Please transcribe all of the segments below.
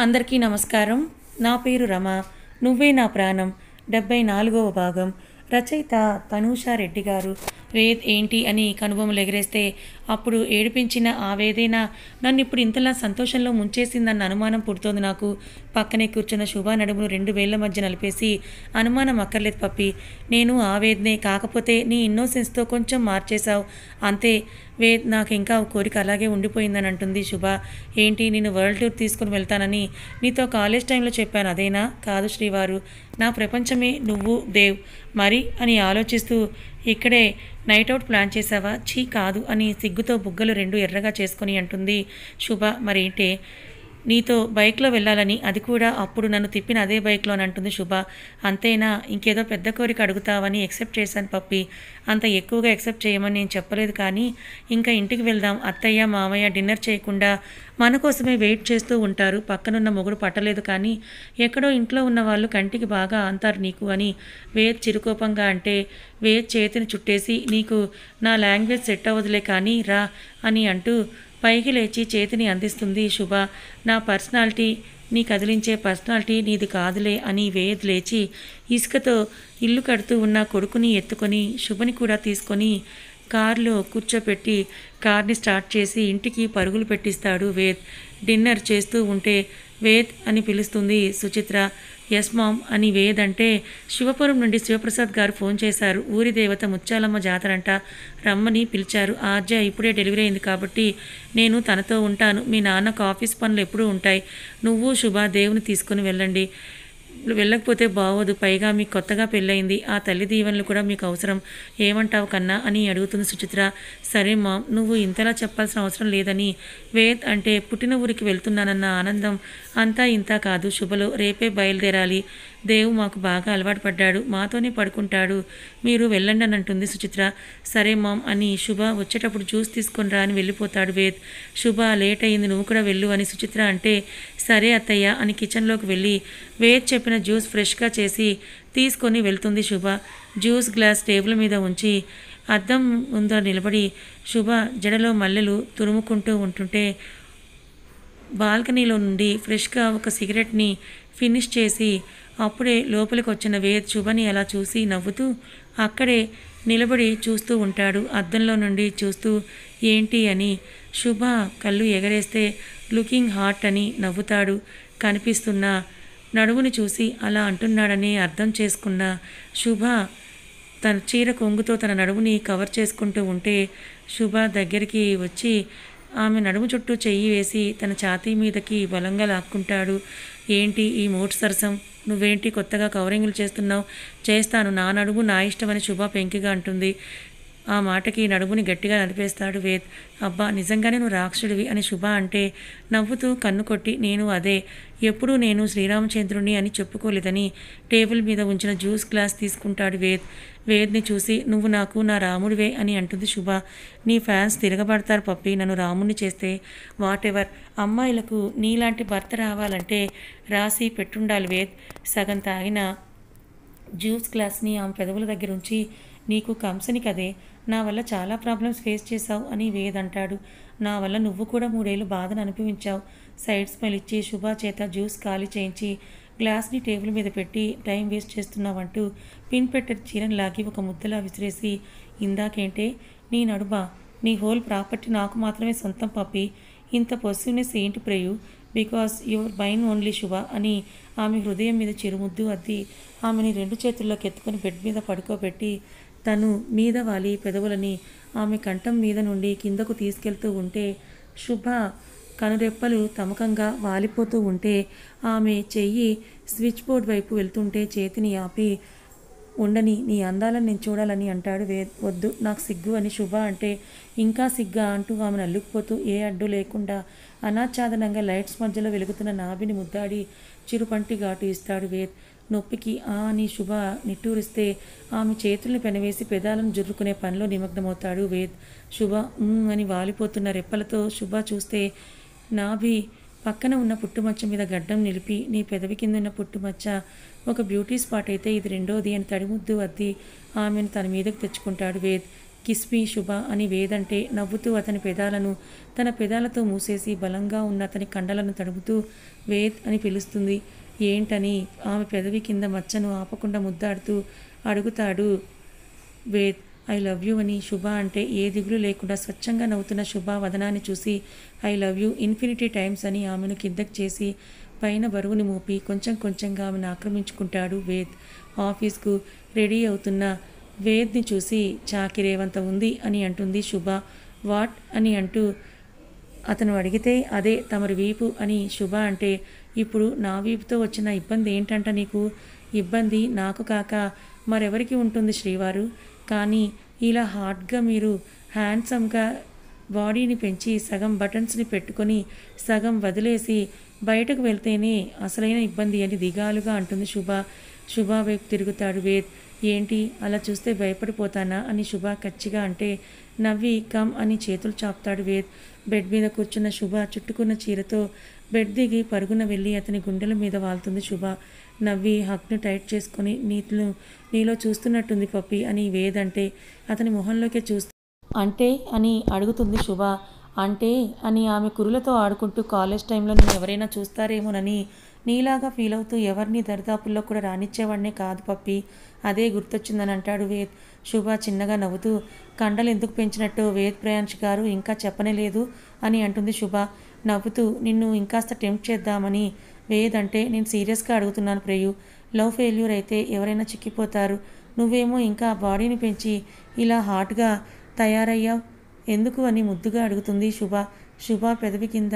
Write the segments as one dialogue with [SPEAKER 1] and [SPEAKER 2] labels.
[SPEAKER 1] అందరికీ నమస్కారం. నా పేరు రమ. నువ్వే నా ప్రాణం 74వ భాగం. రచయిత తనూషా రెడ్డి గారు. వేద్ ఏంటి అని కనుబొమ్మలు ఎగరేస్తే అప్పుడు ఏడిపించిన ఆవేదన నన్ను ఇప్పుడు ఇంతలా సంతోషంలో ముంచేసిందన్న అనుమానం పుడుతోంది నాకు. పక్కనే కూర్చున్న శుభ నడుమును 2 వేళ్ల మధ్య నలిపేసి, అనుమానం అక్కర్లేదు పప్పి, నేను ఆవేదనే, కాకపోతే నీ ఇన్నోసెన్స్తో కొంచెం మార్చేశావు అంతే. వేద్ నాకు ఇంకా కోరిక అలాగే ఉండిపోయిందని అంటుంది శుభ. ఏంటి, నేను వరల్డ్ టూర్ తీసుకుని వెళ్తానని నీతో కాలేజ్ టైంలో చెప్పాను, అదేనా? కాదు శ్రీవారు, నా ప్రపంచమే నువ్వు దేవ్. మరి అని ఆలోచిస్తూ, ఇక్కడే నైట్ అవుట్ ప్లాన్ చేసావా? ఛీ కాదు అని సిగ్గుతో బుగ్గలు 2 ఎర్రగా చేసుకొని అంటుంది శుభ. మరేంటే, నీతో బైక్లో వెళ్ళాలని, అది కూడా అప్పుడు నన్ను తిప్పిన అదే బైక్లో అని అంటుంది శుభ. అంతేనా? ఇంకేదో పెద్ద కోరిక అడుగుతావని ఎక్సెప్ట్ చేశాను పప్పి. అంత ఎక్కువగా ఎక్సెప్ట్ చేయమని నేను చెప్పలేదు, కానీ ఇంకా ఇంటికి వెళ్దాం. అత్తయ్య మామయ్య డిన్నర్ చేయకుండా మన కోసమే వెయిట్ చేస్తూ ఉంటారు. పక్కనున్న మొగుడు పట్టలేదు, కానీ ఎక్కడో ఇంట్లో ఉన్న వాళ్ళు కంటికి బాగా అంటారు నీకు అని వేద్ చిరుకోపంగా అంటే, వేద్ చేతిని చుట్టేసి, నీకు నా లాంగ్వేజ్ సెట్ అవ్వదులే కానీ రా అని అంటూ పైకి లేచి చేతిని అందిస్తుంది శుభ. నా పర్సనాలిటీ, నీ కదిలించే పర్సనాలిటీ నీది కాదులే అని వేద్ లేచి ఇసుకతో ఇల్లు కడుతూ ఉన్న కొడుకుని ఎత్తుకొని శుభని కూడా తీసుకొని కారులో కూర్చోపెట్టి కార్ని స్టార్ట్ చేసి ఇంటికి పరుగులు పెట్టిస్తాడు వేద్. డిన్నర్ చేస్తూ ఉంటే వేద్ అని పిలుస్తుంది సుచిత్ర. ఎస్ మామ్ అని వేద్ అంటే, శివపురం నుండి శివప్రసాద్ గారు ఫోన్ చేశారు. ఊరి దేవత ముత్యాలమ్మ జాతరంట, రమ్మని పిలిచారు. ఆర్జే ఇప్పుడే డెలివరీ అయింది కాబట్టి నేను తనతో ఉంటాను. మీ నాన్నకు ఆఫీస్ పనులు ఎప్పుడూ ఉంటాయి. నువ్వు శుభ దేవుని తీసుకుని వెళ్ళండి. వెళ్ళకపోతే బాగోదు. పైగా మీకు కొత్తగా పెళ్ళయింది, ఆ తల్లి దీవెనలు కూడా మీకు అవసరం. ఏమంటావు కన్నా అని అడుగుతుంది సుచిత్ర. సరే మామ్, నువ్వు ఇంతలా చెప్పాల్సిన అవసరం లేదని వేద్ అంటే, పుట్టిన ఊరికి వెళ్తున్నానన్న ఆనందం అంతా ఇంత కాదు శుభలో. రేపే బయలుదేరాలి. దేవు మాకు బాగా అలవాటు పడ్డాడు, మాతోనే పడుకుంటాడు. మీరు వెళ్ళండి అని అంటుంది సుచిత్ర. సరే మామ్ అని శుభ వచ్చేటప్పుడు జ్యూస్ తీసుకొని రా అని వెళ్ళిపోతాడు వేద్. శుభ లేట్ అయింది, నువ్వు కూడా వెళ్ళు అని సుచిత్ర అంటే, సరే అత్తయ్య అని కిచెన్లోకి వెళ్ళి వేద్ చెప్పిన జ్యూస్ ఫ్రెష్గా చేసి తీసుకొని వెళ్తుంది శుభ. జ్యూస్ గ్లాస్ టేబుల్ మీద ఉంచి అద్దం ముందర నిలబడి శుభ జడలో మల్లెలు తురుముకుంటూ ఉంటుంటే, బాల్కనీలో నుండి ఫ్రెష్గా ఒక సిగరెట్ని ఫినిష్ చేసి అప్పుడే లోపలికి వచ్చిన వేద్ శుభని అలా చూసి నవ్వుతూ అక్కడే నిలబడి చూస్తూ ఉంటాడు. అద్దంలో నుండి చూస్తూ ఏంటి అని శుభ కళ్ళు ఎగరేస్తే లుకింగ్ హాట్ అని నవ్వుతాడు. కనిపిస్తున్న నడుముని చూసి అలా అంటున్నాడని అర్థం చేసుకున్న శుభ తన చీర కొంగుతో తన నడుముని కవర్ చేసుకుంటూ ఉంటే శుభ దగ్గరికి వచ్చి ఆమె నడుము చుట్టూ చెయ్యి వేసి తన ఛాతీ మీదకి బలంగా లాక్కుంటాడు. ఏంటి ఈ మోటు సరసం, నువ్వేంటి కొత్తగా కవరింగ్లు చేస్తున్నావు? చేస్తాను, నా నడుము నా ఇష్టమని శుభ పెంకిగా అంటుంది. ఆ మాటకి నడుముని గట్టిగా నలిపేస్తాడు వేద్. అబ్బా, నిజంగానే నువ్వు రాక్షసుడివి అని శుభ అంటే నవ్వుతూ కన్ను కొట్టి, నేను అదే, ఎప్పుడూ నేను శ్రీరామచంద్రుని అని చెప్పుకోలేదని టేబుల్ మీద ఉంచిన జ్యూస్ గ్లాస్ తీసుకుంటాడు వేద్. వేద్ని చూసి, నువ్వు నాకు నా రాముడివే అని అంటుంది శుభ. నీ ఫ్యాన్స్ తిరగబడతారు పప్పి నన్ను రాముడిని చేస్తే. వాట్ ఎవర్, అమ్మాయిలకు నీలాంటి భర్త రావాలంటే రాసి పెట్టుండాలి వేద్. సగం తాగిన జ్యూస్ గ్లాస్ని ఆమె పెదవుల దగ్గర ఉంచి, నీకు కంసని కదే, నా వల్ల చాలా ప్రాబ్లమ్స్ ఫేస్ చేశావు అని వేద్ అంటాడు. నా వల్ల నువ్వు కూడా 3 ఏళ్ళు బాధను అనుభవించావు. సైడ్ స్మెల్ ఇచ్చి శుభ చేత జ్యూస్ ఖాళీ చేయించి గ్లాస్ని టేబుల్ మీద పెట్టి టైం వేస్ట్ చేస్తున్నావంటూ పిన్ పెట్టె చీరను లాగి ఒక ముద్దలా విసిరేసి, ఇందాకేంటే నీ నడుబా, నీ హోల్ ప్రాపర్టీ నాకు మాత్రమే సొంతం పప్పి, ఇంత పొసివ్నెస్ ఏంటి ప్రేయు, బికాస్ యువర్ మైన్ ఓన్లీ శుభ అని ఆమె హృదయం మీద చిరుముద్దు అద్ది ఆమెని 2 చేతుల్లోకి ఎత్తుకొని బెడ్ మీద పడుకోబెట్టి తను మీద వాలి పెదవులని ఆమె కంఠం మీద నుండి కిందకు తీసుకెళ్తూ ఉంటే శుభ కనురెప్పలు తమకంగా వాలిపోతూ ఉంటే ఆమె చెయ్యి స్విచ్ బోర్డ్ వైపు వెళ్తుంటే చేతిని ఆపి, ఉండని, నీ అందాలను నేను చూడాలని అంటాడు వేద్. వద్దు, నాకు సిగ్గు అని శుభ అంటే, ఇంకా సిగ్గా అంటూ ఆమెను అల్లుకుపోతూ ఏ అడ్డు లేకుండా అనాచ్ఛాదనంగా లైట్స్ మధ్యలో వెలుగుతున్న నాభిని ముద్దాడి చిరుపంటి ఘాటు ఇస్తాడు వేద్. నొప్పికి ఆ అని శుభ నిట్టూరిస్తే ఆమె చేతుల్ని పెనవేసి పెదాలను జుర్రుకునే పనిలో నిమగ్నమవుతాడు వేద్. శుభ అని వాలిపోతున్న రెప్పలతో శుభ చూస్తే నాభి పక్కన ఉన్న పుట్టుమచ్చ మీద గడ్డం నిలిపి, నీ పెదవి కింద ఉన్న పుట్టుమచ్చ ఒక బ్యూటీ స్పాట్ అయితే ఇది రెండోది అని తడిముద్దు అద్ది ఆమెను తన మీదకు తెచ్చుకుంటాడు వేద్. కిస్మి శుభ అని వేదంటే నవ్వుతూ అతని పెదాలను తన పెదాలతో మూసేసి బలంగా ఉన్న అతని కండలను తడుపుతూ వేద్ అని పిలుస్తుంది. ఏంటని ఆమె పెదవి కింద మచ్చను ఆపకుండా ముద్దాడుతూ అడుగుతాడు వేద్. ఐ లవ్ యూ అని శుభ అంటే ఏ దిగులు లేకుండా స్వచ్ఛంగా నవ్వుతున్న శుభ వదనాన్ని చూసి I love you infinity times అని ఆమెను కిందకు చేసి పైన బరువుని మోపి కొంచెం కొంచెంగా ఆమెను ఆక్రమించుకుంటాడు వేద్. ఆఫీస్కు రెడీ అవుతున్న వేద్ని చూసి చాకిరేవంత ఉంది అని అంటుంది శుభ. వాట్ అని అంటూ అతను అడిగితే అదే తమరి వీపు అని శుభ అంటే ఇప్పుడు నా వీపుతో వచ్చిన ఇబ్బంది ఏంటంట నీకు? ఇబ్బంది నాకు కాక మరెవరికి ఉంటుంది శ్రీవారు? కానీ ఇలా హాట్గా మీరు హ్యాండ్సమ్గా బాడీని పెంచి సగం బటన్స్ని పెట్టుకొని సగం వదిలేసి బయటకు వెళ్తేనే అసలైన ఇబ్బంది అని దిగాలుగా అంటుంది శుభ. శుభ వైపు తిరుగుతాడు వేద్. ఏంటి అలా చూస్తే భయపడిపోతానా అని శుభ కచ్చిగా అంటే నవ్వి కమ్ అని చేతులు చాపుతాడు వేద్. బెడ్ మీద కూర్చున్న శుభ చుట్టుకున్న చీరతో బెడ్ దిగి పరుగున వెళ్ళి అతని గుండెల మీద వాళ్తుంది శుభ. నవ్వి హక్ను టైట్ చేసుకొని నీలో చూస్తున్నట్టుంది పప్పి అని వేద్ అంటే అతని మొహంలోకే చూస్తూ అంటే అని అడుగుతుంది శుభ. అంటే అని ఆమె కురులతో ఆడుకుంటూ కాలేజ్ టైంలో నేను ఎవరైనా చూస్తారేమోనని నీలాగా ఫీల్ అవుతూ ఎవరిని దరిదాపుల్లో కూడా రానిచ్చేవాడినే కాదు పప్పి, అదే గుర్తొచ్చిందని అంటాడు వేద్. శుభ చిన్నగా నవ్వుతూ కండలు ఎందుకు పెంచినట్టు వేద్ ప్రయాంష్ గారు ఇంకా చెప్పనే లేదు అని అంటుంది శుభ నవ్వుతూ. నిన్ను ఇంకాస్త టెంప్ట్ చేద్దామని వేద్ అంటే నేను సీరియస్గా అడుగుతున్నాను ప్రేయు. లవ్ ఫెయిల్యూర్ అయితే ఎవరైనా చిక్కిపోతారు, నువ్వేమో ఇంకా బాడీని పెంచి ఇలా హాట్గా తయారయ్యావు ఎందుకు అని ముద్దుగా అడుగుతుంది శుభ. శుభ పెదవి కింద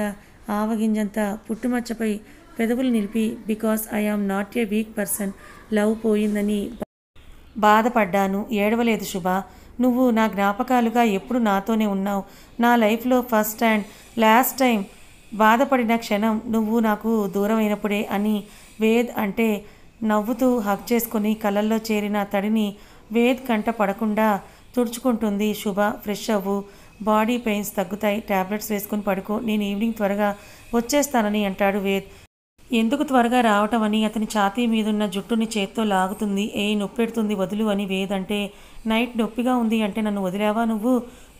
[SPEAKER 1] ఆవగింజంత పుట్టుమచ్చపై పెదవులు నిలిపి because I am not a weak person, love పోయిందని బాధపడ్డాను, ఏడవలేదు శుభ. నువ్వు నా జ్ఞాపకాలుగా ఎప్పుడు నాతోనే ఉన్నావు. నా లైఫ్లో ఫస్ట్ అండ్ లాస్ట్ టైం బాధపడిన క్షణం నువ్వు నాకు దూరం అయినప్పుడే అని వేద్ అంటే నవ్వుతూ హక్ చేసుకొని కళ్ళల్లో చేరిన తడిని వేద్ కంట పడకుండా తుడుచుకుంటుంది శుభ. ఫ్రెష్ అవ్వు, బాడీ పెయిన్స్ తగ్గుతాయి, ట్యాబ్లెట్స్ వేసుకొని పడుకో, నేను ఈవినింగ్ త్వరగా వచ్చేస్తానని అంటాడు వేద్. ఎందుకు త్వరగా రావటం అని అతని ఛాతీ మీదున్న జుట్టుని చేత్తో లాగుతుంది. నొప్పెడుతుంది వదులు అని వేద్ అంటే నైట్ నొప్పిగా ఉంది అంటే నన్ను వదిలేవా నువ్వు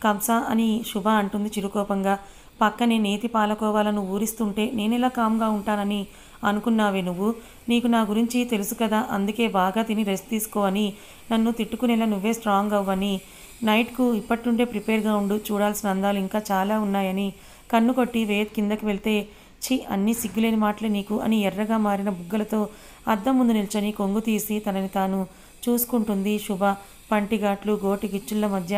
[SPEAKER 1] కంసా అని శుభ అంటుంది చిరుకోపంగా. పక్కనే నేతి పాలకోవాలను ఊరిస్తుంటే నేనెలా కామ్గా ఉంటానని అనుకున్నావే నువ్వు? నీకు నా గురించి తెలుసు కదా, అందుకే బాగా తిని రెస్ట్ తీసుకో అని నన్ను తిట్టుకునేలా నువ్వే స్ట్రాంగ్ అవ్వని, నైట్కు ఇప్పటి నుండే ప్రిపేర్గా ఉండు, చూడాల్సిన అందాలు ఇంకా చాలా ఉన్నాయని కన్ను కొట్టి వేద్ కిందకి వెళ్తే ఛీ అన్నీ సిగ్గులేని మాటలే నీకు అని ఎర్రగా మారిన బుగ్గలతో అద్దం ముందు నిల్చొని కొంగు తీసి తనని తాను చూసుకుంటుంది శుభ. పంటిగాట్లు గోటి గిచ్చుల మధ్య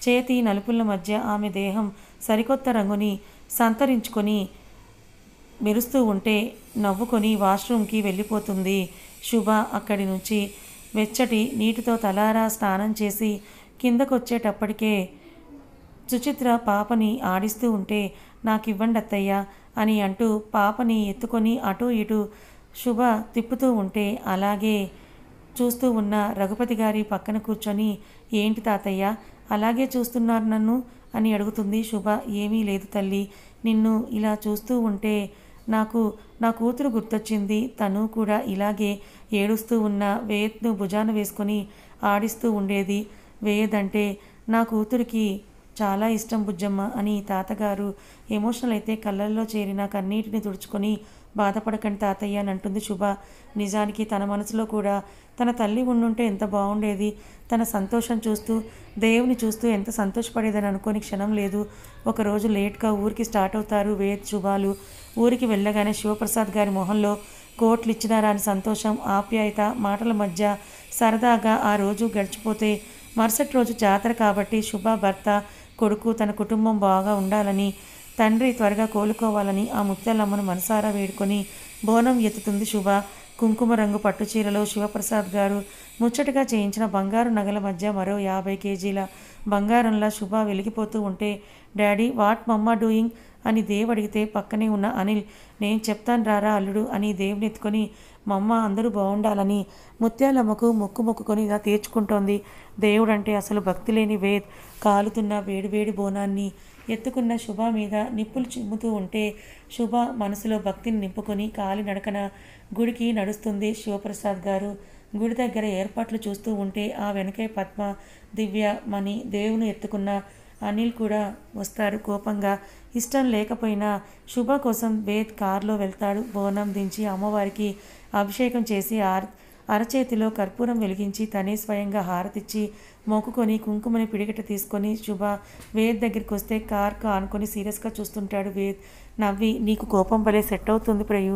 [SPEAKER 1] చేతి నలుపుల మధ్య ఆమె దేహం సరికొత్త రంగుని సంతరించుకొని మెరుస్తూ ఉంటే నవ్వుకొని వాష్రూమ్కి వెళ్ళిపోతుంది శుభ. అక్కడి నుంచి వెచ్చటి నీటితో తలారా స్నానం చేసి కిందకొచ్చేటప్పటికే సుచిత్ర పాపని ఆడిస్తూ ఉంటే నాకివ్వండి అత్తయ్య అని అంటూ పాపని ఎత్తుకొని అటూ ఇటూ శుభ తిప్పుతూ ఉంటే అలాగే చూస్తూ ఉన్న రఘుపతి గారి పక్కన కూర్చొని ఏంటి తాతయ్య అలాగే చూస్తున్నారు నన్ను అని అడుగుతుంది శుభ. ఏమీ లేదు తల్లి, నిన్ను ఇలా చూస్తూ ఉంటే నాకు నా కూతురు గుర్తొచ్చింది, తను కూడా ఇలాగే ఏడుస్తూ ఉన్న వేద్ను భుజాన వేసుకొని ఆడిస్తూ ఉండేది. వేద్ అంటే నా కూతురికి చాలా ఇష్టం బుజ్జమ్మ అని తాతగారు ఎమోషనల్ అయితే కళ్ళల్లో చేరిన కన్నీటిని తుడుచుకొని బాధపడకండి తాతయ్య అని అంటుంది శుభ. నిజానికి తన మనసులో కూడా తన తల్లి ఉండుంటే ఎంత బాగుండేది, తన సంతోషం చూస్తూ దేవుని చూస్తూ ఎంత సంతోషపడేదని అనుకోని క్షణం లేదు. ఒకరోజు లేట్గా ఊరికి స్టార్ట్ అవుతారు వేద్ శుభాలు. ఊరికి వెళ్ళగానే శివప్రసాద్ గారి మొహంలో కోట్లు ఇచ్చినారా అని సంతోషం, ఆప్యాయత మాటల మధ్య సరదాగా ఆ రోజు గడిచిపోతే మరుసటి రోజు జాతర కాబట్టి శుభ భర్త కొడుకు తన కుటుంబం బాగా ఉండాలని తండ్రి త్వరగా కోలుకోవాలని ఆ ముత్యాలమ్మను మనసారా వేడుకొని బోనం ఎత్తుతుంది శుభ. కుంకుమ రంగు పట్టుచీరలో శివప్రసాద్ గారు ముచ్చటగా చేయించిన బంగారు నగల మధ్య మరో 50 కేజీల బంగారంలా శుభ వెలిగిపోతూ ఉంటే డాడీ వాట్ మమ్మ డూయింగ్ అని దేవ్ అడిగితే పక్కనే ఉన్న అనిల్ నేను చెప్తాను రారా అల్లుడు అని దేవుని ఎత్తుకొని మమ్మ అందరూ బాగుండాలని ముత్యాలమ్మకు మొక్కుకొని ఇలా తీర్చుకుంటోంది. దేవుడంటే అసలు భక్తి లేని వేద్ కాలుతున్న వేడివేడి బోనాన్ని ఎత్తుకున్న శుభ మీద నిప్పులు చిమ్ముతూ ఉంటే శుభ మనసులో భక్తిని నింపుకొని కాలి నడకన గుడికి నడుస్తుంది శివప్రసాద్ గారు. గుడి దగ్గర ఏర్పాట్లు చూస్తూ ఉంటే ఆ వెనకే పద్మ, దివ్య, మణి, దేవుని ఎత్తుకున్న అనిల్ కూడా వస్తాడు కోపంగా. ఇష్టం లేకపోయినా శుభ కోసం వేద్ కారులో వెళ్తాడు. బోనం దించి అమ్మవారికి అభిషేకం చేసి అరచేతిలో కర్పూరం వెలిగించి తనే స్వయంగా హారతిచ్చి మొక్కుకొని కుంకుమని పిడికిట తీసుకొని శుభ వేద్ దగ్గరికి వస్తే కార్కు ఆనుకొని సీరియస్గా చూస్తుంటాడు. వేద్ నవ్వి, నీకు కోపం భలే సెట్ అవుతుంది ప్రయు,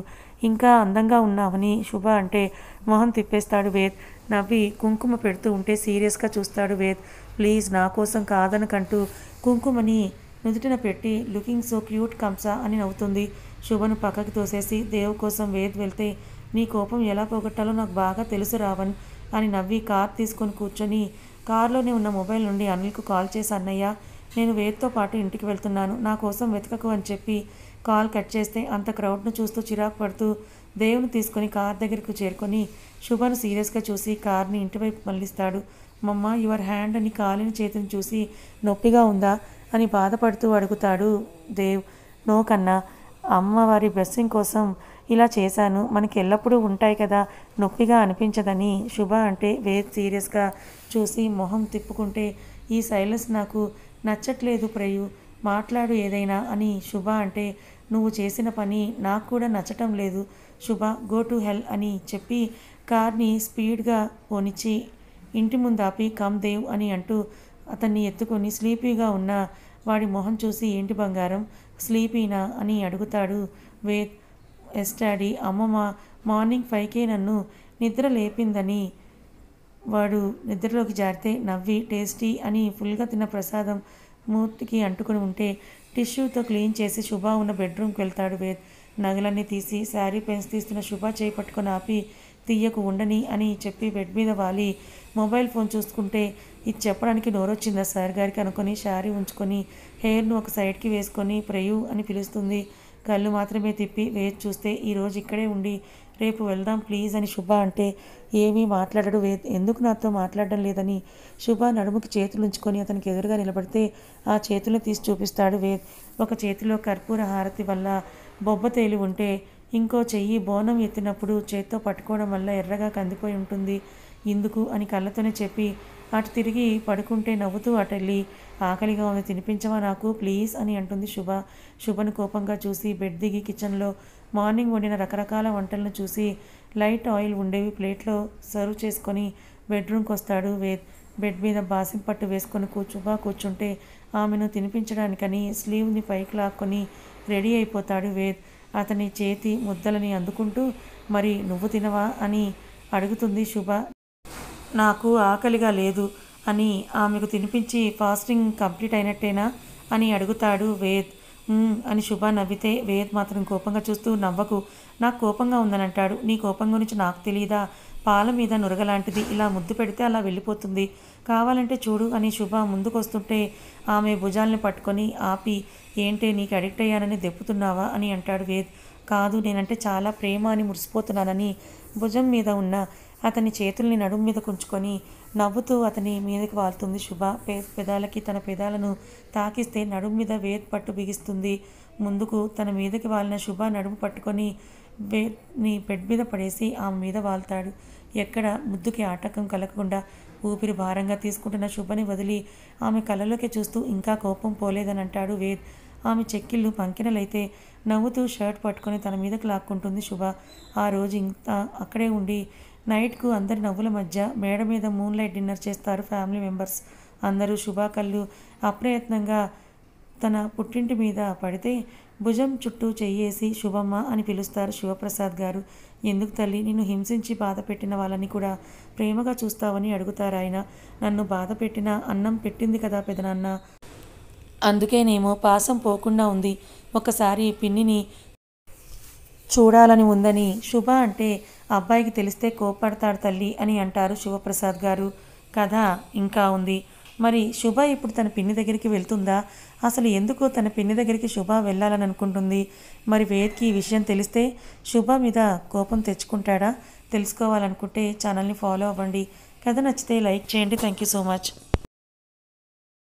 [SPEAKER 1] ఇంకా అందంగా ఉన్నావని శుభ అంటే మొహం తిప్పేస్తాడు వేద్. నవ్వి కుంకుమ పెడుతూ ఉంటే సీరియస్గా చూస్తాడు వేద్. ప్లీజ్ నా కోసం కాదనకంటూ కుంకుమని నుదుటిన పెట్టి లుకింగ్ సో క్యూట్ కంసా అని నవ్వుతుంది. శుభను పక్కకి తోసేసి దేవు కోసం వేద్ వెళ్తే నీ కోపం ఎలా పోగొట్టాలో నాకు బాగా తెలుసు రావణ్ అని నవ్వి కార్ తీసుకొని కూర్చొని కారులోనే ఉన్న మొబైల్ నుండి అనిల్కు కాల్ చేసి, అన్నయ్య నేను వేద్తో పాటు ఇంటికి వెళ్తున్నాను, నా కోసం వెతకకు అని చెప్పి కాల్ కట్ చేస్తే అంత క్రౌడ్ను చూస్తూ చిరాకు పడుతూ దేవుని తీసుకొని కార్ దగ్గరకు చేరుకొని శుభను సీరియస్గా చూసి కార్ని ఇంటివైపు మళ్ళిస్తాడు. మమ్మ యువర్ హ్యాండ్ అని కాలిన చేతిని చూసి నొప్పిగా ఉందా అని బాధపడుతూ అడుగుతాడు దేవ్. నో కన్నా, అమ్మవారి బ్లెస్సింగ్ కోసం ఇలా చేశాను, మనకి ఎల్లప్పుడూ ఉంటాయి కదా, నొప్పిగా అనిపించదని శుభ అంటే వేద్ సీరియస్గా చూసి మొహం తిప్పుకుంటే ఈ సైలెన్స్ నాకు నచ్చట్లేదు ప్రయు, మాట్లాడు ఏదైనా అని శుభ అంటే నువ్వు చేసిన పని నాకు కూడా నచ్చటం లేదు శుభ, గో టు హెల్ అని చెప్పి కార్ని స్పీడ్గా పోనిచ్చి ఇంటి ముందాపి కమ్ దేవ్ అని అంటూ అతన్ని ఎత్తుకొని స్లీపీగా ఉన్న వాడి మొహం చూసి ఏంటి బంగారం స్లీపీనా అని అడుగుతాడు వేద్. ఎస్ డాడీ, అమ్మమ్మ మార్నింగ్ 5కే నన్ను నిద్ర లేపిందని వాడు నిద్రలోకి జారితే నవ్వి టేస్టీ అని ఫుల్గా తిన్న ప్రసాదం మూర్తికి అంటుకుని ఉంటే టిష్యూతో క్లీన్ చేసి శుభ ఉన్న బెడ్రూమ్కి వెళ్తాడు వేద్. నగలన్నీ తీసి శారీ పెన్స్ తీస్తున్న శుభ చేయి పట్టుకొని ఆపి తీయకు ఉండని అని చెప్పి బెడ్ మీద వాలి మొబైల్ ఫోన్ చూసుకుంటే ఇది చెప్పడానికి నోరొచ్చిందా సార్ గారికి అనుకొని శారీ ఉంచుకొని హెయిర్ను ఒక సైడ్కి వేసుకొని ప్రయు అని పిలుస్తుంది. కళ్ళు మాత్రమే తిప్పి వేద్ చూస్తే ఈరోజు ఇక్కడే ఉండి రేపు వెళ్దాం ప్లీజ్ అని శుభ అంటే ఏమీ మాట్లాడడు వేద్. ఎందుకు నాతో మాట్లాడడం లేదని శుభ నడుముకి చేతులు ఉంచుకొని అతనికి ఎదురుగా నిలబడితే ఆ చేతులు తీసి చూపిస్తాడు వేద్. ఒక చేతిలో కర్పూర హారతి వల్ల బొబ్బ తేలి ఉంటే ఇంకో చెయ్యి బోనం ఎత్తినప్పుడు చేత్తో పట్టుకోవడం వల్ల ఎర్రగా కందిపోయి ఉంటుంది. ఇందుకు అని కళ్ళతోనే చెప్పి అటు తిరిగి పడుకుంటే నవ్వుతూ అటెళ్ళి ఆకలిగా ఉంది తినిపించవా నాకు ప్లీజ్ అని అంటుంది శుభ. శుభను కోపంగా చూసి బెడ్ దిగి కిచెన్లో మార్నింగ్ వండిన రకరకాల వంటలను చూసి లైట్ ఆయిల్ ఉండేవి ప్లేట్లో సర్వ్ చేసుకొని బెడ్రూమ్కి వస్తాడు వేద్. బెడ్ మీద బాసిం పట్టు వేసుకొని కూర్చుంటే ఆమెను తినిపించడానికని స్లీవ్ని పైకి లాక్కొని రెడీ అయిపోతాడు వేద్. అతని చేతి ముద్దలని అందుకుంటూ మరి నువ్వు తినవా అని అడుగుతుంది శుభ. నాకు ఆకలిగా లేదు అని ఆమెకు తినిపించి ఫాస్టింగ్ కంప్లీట్ అయినట్టేనా అని అడుగుతాడు వేద్. అని శుభ నవ్వితే వేద్ మాత్రం కోపంగా చూస్తూ నవ్వకు, నాకు కోపంగా ఉందని అంటాడు. నీ కోపం గురించి నాకు తెలియదా, పాల మీద నురగలాంటిది, ఇలా ముద్దు పెడితే అలా వెళ్ళిపోతుంది, కావాలంటే చూడు అని శుభ ముందుకొస్తుంటే ఆమె భుజాల్ని పట్టుకొని ఆపి ఏంటే నీకు అడిక్ట్ అయ్యానని దెప్పుతున్నావా అని అంటాడు వేద్. కాదు, నేనంటే చాలా ప్రేమ అని మురిసిపోతున్నానని భుజం మీద ఉన్న అతని చేతుల్ని నడుము మీద కుంచుకొని నవ్వుతూ అతని మీదకి వాళ్తుంది శుభ. పెదాలకి తన పెదాలను తాకిస్తే నడుము మీద వేద్ పట్టు బిగిస్తుంది. ముందుకు తన మీదకి వాలిన శుభ నడుము పట్టుకొని వేద్ని బెడ్ మీద పడేసి ఆమె మీద వాళ్తాడు. ఎక్కడ ముద్దుకి ఆటంకం కలగకుండా ఊపిరి భారంగా తీసుకుంటున్న శుభని వదిలి ఆమె కళ్ళలోకి చూస్తూ ఇంకా కోపం పోలేదని అంటాడు వేద్. ఆమె చెక్కిళ్ళు పంకినలైతే నవ్వుతూ షర్ట్ పట్టుకొని తన మీదకి లాక్కుంటుంది శుభ. ఆ రోజు ఇంకా అక్కడే ఉండి నైట్కు అందరి నవ్వుల మధ్య మేడ మీద మూన్ లైట్ డిన్నర్ చేస్తారు ఫ్యామిలీ మెంబర్స్ అందరూ. శుభ కళ్ళు అప్రయత్నంగా తన పుట్టింటి మీద పడితే భుజం చుట్టూ చెయ్యేసి శుభమ్మ అని పిలుస్తారు శివప్రసాద్ గారు. ఎందుకు తల్లి, నిన్ను హింసించి బాధ పెట్టిన వాళ్ళని కూడా ప్రేమగా చూస్తావని అడుగుతారు ఆయన. నన్ను బాధ పెట్టిన అన్నం పెట్టింది కదా పెదనాన్న, అందుకేనేమో పాసం పోకుండా ఉంది, ఒకసారి పిన్నిని చూడాలని ఉందని శుభ అంటే అబ్బాయికి తెలిస్తే కోపడతాడు తల్లి అని అంటారు శివప్రసాద్ గారు. కథ ఇంకా ఉంది. మరి శుభ ఇప్పుడు తన పిన్ని దగ్గరికి వెళ్తుందా, అసలు ఎందుకు తన పిన్ని దగ్గరికి శుభ వెళ్ళాలని అనుకుంటుంది? మరి వేద్కి ఈ విషయం తెలిస్తే శుభ మీద కోపం తెచ్చుకుంటాడా? తెలుసుకోవాలనుకుంటే ఛానల్ని ఫాలో అవ్వండి. కథ నచ్చితే లైక్ చేయండి. Thank you so much.